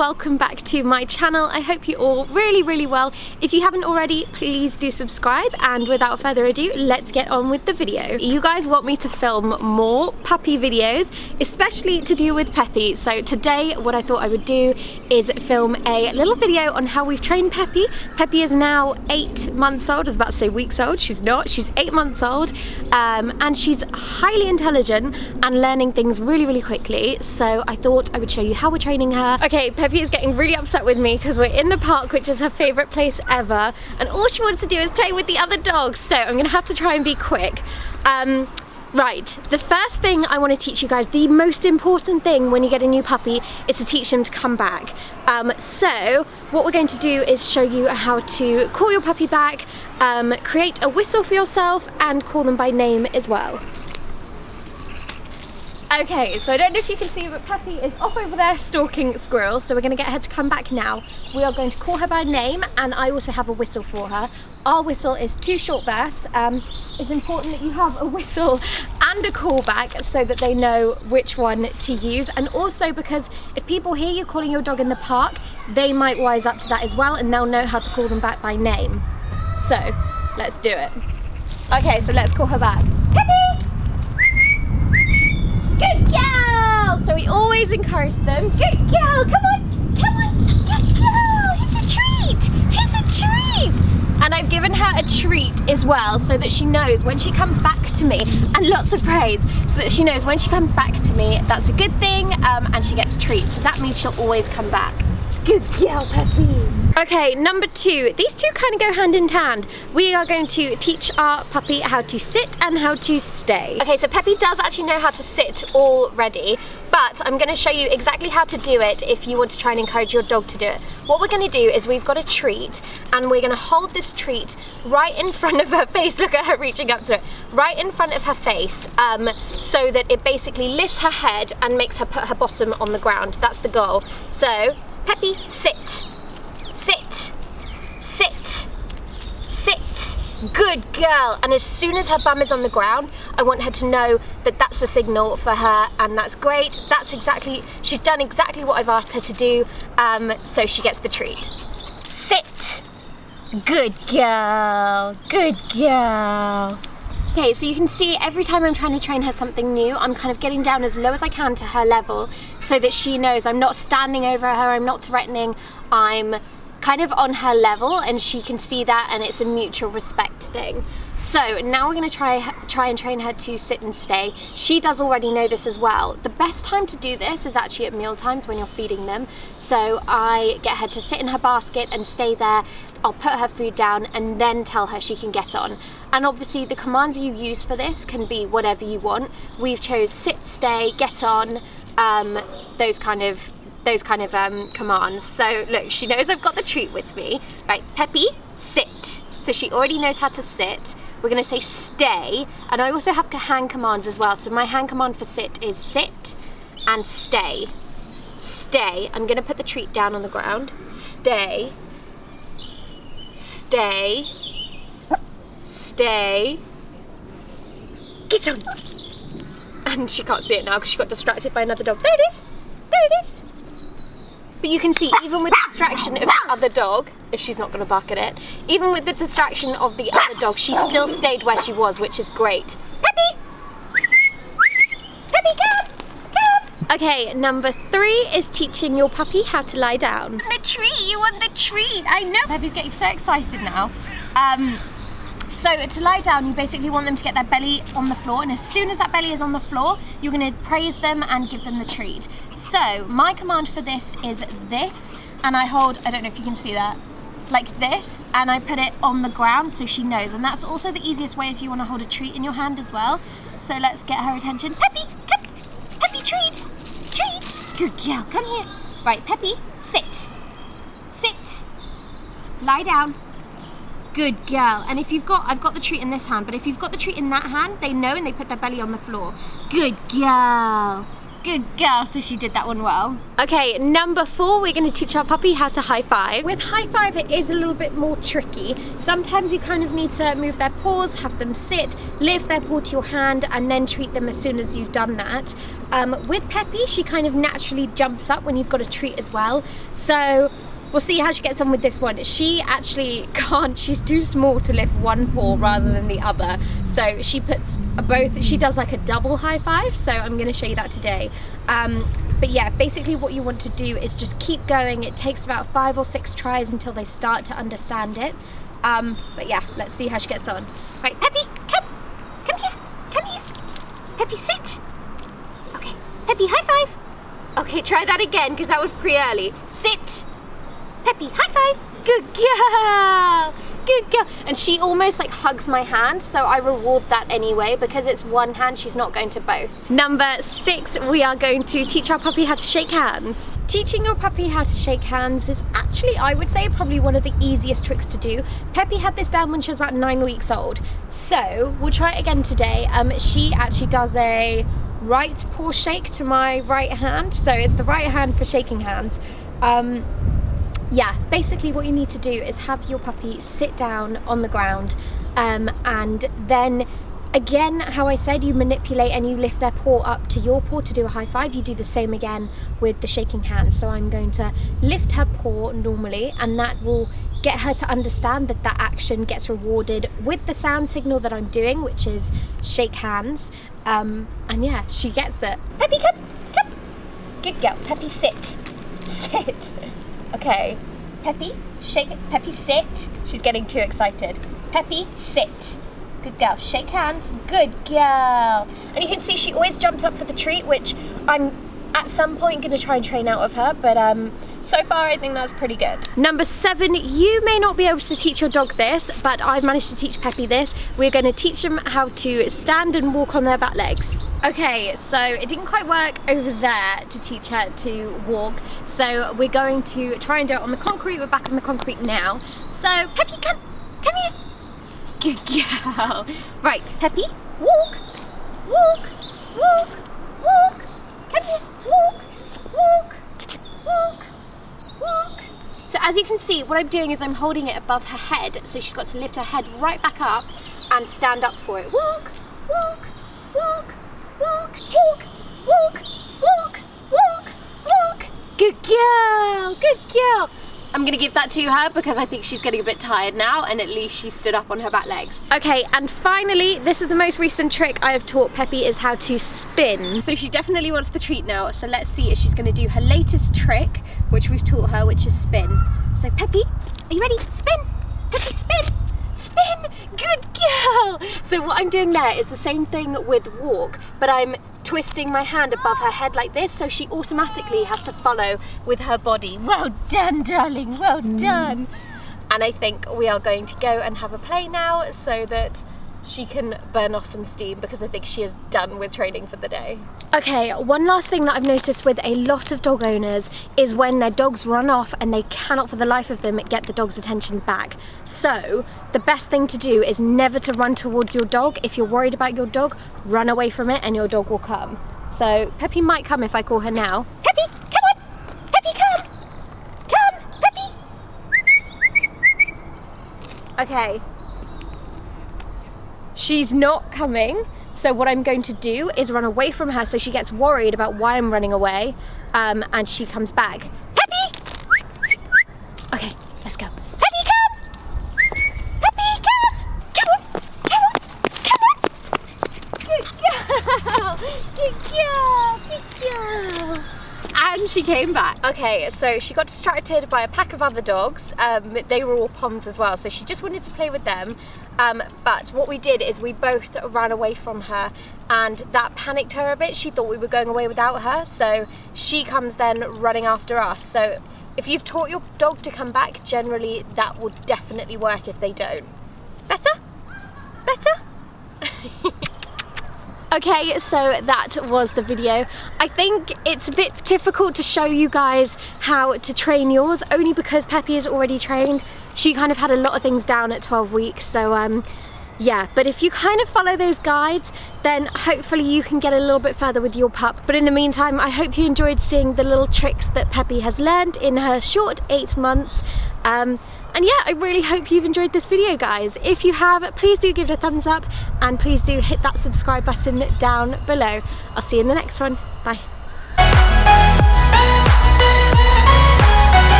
welcome back to my channel. I hope you're all really well. If you haven't already, please do subscribe, and without further ado, let's get on with the video. You guys want me to film more puppy videos, especially to do with Pepi. So today what I thought I would do is film a little video on how we've trained Pepi. Pepi is now 8 months old. I was about to say weeks old. She's not. She's 8 months old, and she's highly intelligent and learning things really quickly. So I thought I would show you how we're training her. Okay, Pepi is getting really upset with me because we're in the park, which is her favourite place ever, and all she wants to do is play with the other dogs, so I'm gonna have to try and be quick. Right, the first thing I want to teach you guys, the most important thing when you get a new puppy, is to teach them to come back. So what we're going to do is show you how to call your puppy back, create a whistle for yourself, and call them by name as well. Okay, so I don't know if you can see, but Pepi is off over there stalking squirrels, so we're going to get her to come back now. We are going to call her by name, and I also have a whistle for her. Our whistle is 2 short bursts. It's important that you have a whistle and a callback so that they know which one to use, and also because if people hear you calling your dog in the park, they might wise up to that as well, and they'll know how to call them back by name. So, let's do it. Okay, so let's call her back. Pepi! Good girl! So we always encourage them. Good girl, come on, good girl. Here's a treat, here's a treat. And I've given her a treat as well, so that she knows when she comes back to me, and lots of praise, so that she knows when she comes back to me, that's a good thing, and she gets a treat. So that means she'll always come back. Good girl, Pepi. Okay, number 2. These two kind of go hand in hand. We are going to teach our puppy how to sit and how to stay. Okay, so Pepi does actually know how to sit already, but I'm going to show you exactly how to do it if you want to try and encourage your dog to do it. What we're going to do is we've got a treat, and we're going to hold this treat right in front of her face. Look at her reaching up to it. Right in front of her face, so that it basically lifts her head and makes her put her bottom on the ground. That's the goal. So, Pepi, sit. Sit, sit, sit. Good girl. And as soon as her bum is on the ground, I want her to know that that's a signal for her, and that's great. That's exactly, she's done exactly what I've asked her to do, so she gets the treat. Sit. Good girl, good girl. Okay, so you can see every time I'm trying to train her something new, I'm kind of getting down as low as I can to her level, so that she knows I'm not standing over her, I'm not threatening, I'm kind of on her level, and she can see that, and it's a mutual respect thing. So now we're going to try and train her to sit and stay. She does already know this as well. The best time to do this is actually at meal times when you're feeding them. So I get her to sit in her basket and stay there. I'll put her food down and then tell her she can get on. And obviously the commands you use for this can be whatever you want. We've chose sit, stay, get on, those kind of commands. So look, she knows I've got the treat with me. Right, Pepi, sit. So she already knows how to sit. We're gonna say stay, and I also have hand commands as well. So my hand command for sit is sit and stay. Stay. I'm gonna put the treat down on the ground. Stay. Stay. Stay. Get on. And she can't see it now because she got distracted by another dog. There it is. There it is. But you can see, even with the distraction of the other dog, if she's not going to bark at it, even with the distraction of the other dog, she still stayed where she was, which is great. Pepi! Pepi, come! Okay, number 3 is teaching your puppy how to lie down. The treat! You want the treat! I know! Pepi's getting so excited now. So to lie down, you basically want them to get their belly on the floor, and as soon as that belly is on the floor, you're going to praise them and give them the treat. So my command for this is this, and I hold, I don't know if you can see that, like this, and I put it on the ground so she knows, and that's also the easiest way if you want to hold a treat in your hand as well. So let's get her attention. Pepi, come! Pepi, treat! Treat! Good girl, come here. Right, Pepi, sit. Sit. Lie down. Good girl. And if you've got, I've got the treat in this hand, but if you've got the treat in that hand, they know and they put their belly on the floor. Good girl. Good girl, so she did that one well. Okay, number 4, we're going to teach our puppy how to high five. With high five, it is a little bit more tricky. Sometimes you kind of need to move their paws, have them sit, lift their paw to your hand, and then treat them as soon as you've done that. With Pepi, she kind of naturally jumps up when you've got a treat as well. So we'll see how she gets on with this one. She actually can't, she's too small to lift one paw rather than the other. So she puts both, she does like a double high five. So I'm gonna show you that today. But yeah, basically what you want to do is just keep going. It takes about 5 or 6 tries until they start to understand it. But yeah, let's see how she gets on. Right, Pepi, come here. Pepi, sit. Okay, Pepi, high five. Okay, try that again because that was pretty early. Sit. Pepi, high five. Good girl. Good girl. And she almost like hugs my hand, so I reward that anyway because it's one hand, she's not going to both. Number 6, we are going to teach our puppy how to shake hands. Teaching your puppy how to shake hands is actually, I would say, probably one of the easiest tricks to do. Pepi had this down when she was about 9 weeks old. So we'll try it again today. She actually does a right paw shake to my right hand. So it's the right hand for shaking hands. Yeah, basically what you need to do is have your puppy sit down on the ground and then again, how I said, you manipulate and you lift their paw up to your paw to do a high five. You do the same again with the shaking hands. So I'm going to lift her paw normally, and that will get her to understand that that action gets rewarded with the sound signal that I'm doing, which is shake hands. And yeah, she gets it. Pepi, come. Good girl. Pepi, sit. Okay, Pepi, shake it. Pepi, sit. She's getting too excited. Pepi, sit. Good girl. Shake hands. Good girl. And you can see she always jumps up for the treat, which I'm at some point going to try and train out of her, but so far I think that's pretty good. Number 7, you may not be able to teach your dog this, but I've managed to teach Pepi this. We're going to teach them how to stand and walk on their back legs. Okay, so it didn't quite work over there to teach her to walk, so we're going to try and do it on the concrete. We're back on the concrete now. So Pepi, come here. Good girl. Right, Pepi, walk. Come here, walk. So as you can see, what I'm doing is I'm holding it above her head, so she's got to lift her head right back up and stand up for it. Walk. Good girl. I'm gonna give that to her because I think she's getting a bit tired now, and at least she stood up on her back legs. Okay, and finally, this is the most recent trick I have taught Pepi, is how to spin. So she definitely wants the treat now, so let's see if she's gonna do her latest trick, which we've taught her, which is spin. So Pepi, are you ready? Spin. Pepi, spin. Good girl. So what I'm doing there is the same thing with walk, but I'm twisting my hand above her head like this, so she automatically has to follow with her body. Well done, darling, well done. And I think we are going to go and have a play now so that she can burn off some steam, because I think she is done with training for the day. Okay, one last thing that I've noticed with a lot of dog owners is when their dogs run off and they cannot for the life of them get the dog's attention back. So the best thing to do is never to run towards your dog. If you're worried about your dog, run away from it and your dog will come. So Pepi might come if I call her now. Pepi, come on! Pepi, come! Pepi! Okay. She's not coming, so what I'm going to do is run away from her so she gets worried about why I'm running away, and she comes back. Pepi! Okay, let's go. Pepi, come! Pepi, come! Come on! Good girl! And she came back. Okay, so she got distracted by a pack of other dogs. They were all Poms as well, so she just wanted to play with them. But what we did is we both ran away from her, and that panicked her a bit. She thought we were going away without her, so she comes then running after us. So if you've taught your dog to come back, generally that will definitely work if they don't. Better? Okay, so that was the video. I think it's a bit difficult to show you guys how to train yours, only because Pepi is already trained. She kind of had a lot of things down at 12 weeks, so yeah, but if you kind of follow those guides, then hopefully you can get a little bit further with your pup. But in the meantime, I hope you enjoyed seeing the little tricks that Pepi has learned in her short 8 months. And yeah, I really hope you've enjoyed this video, guys. If you have, please do give it a thumbs up and please do hit that subscribe button down below. I'll see you in the next one. Bye.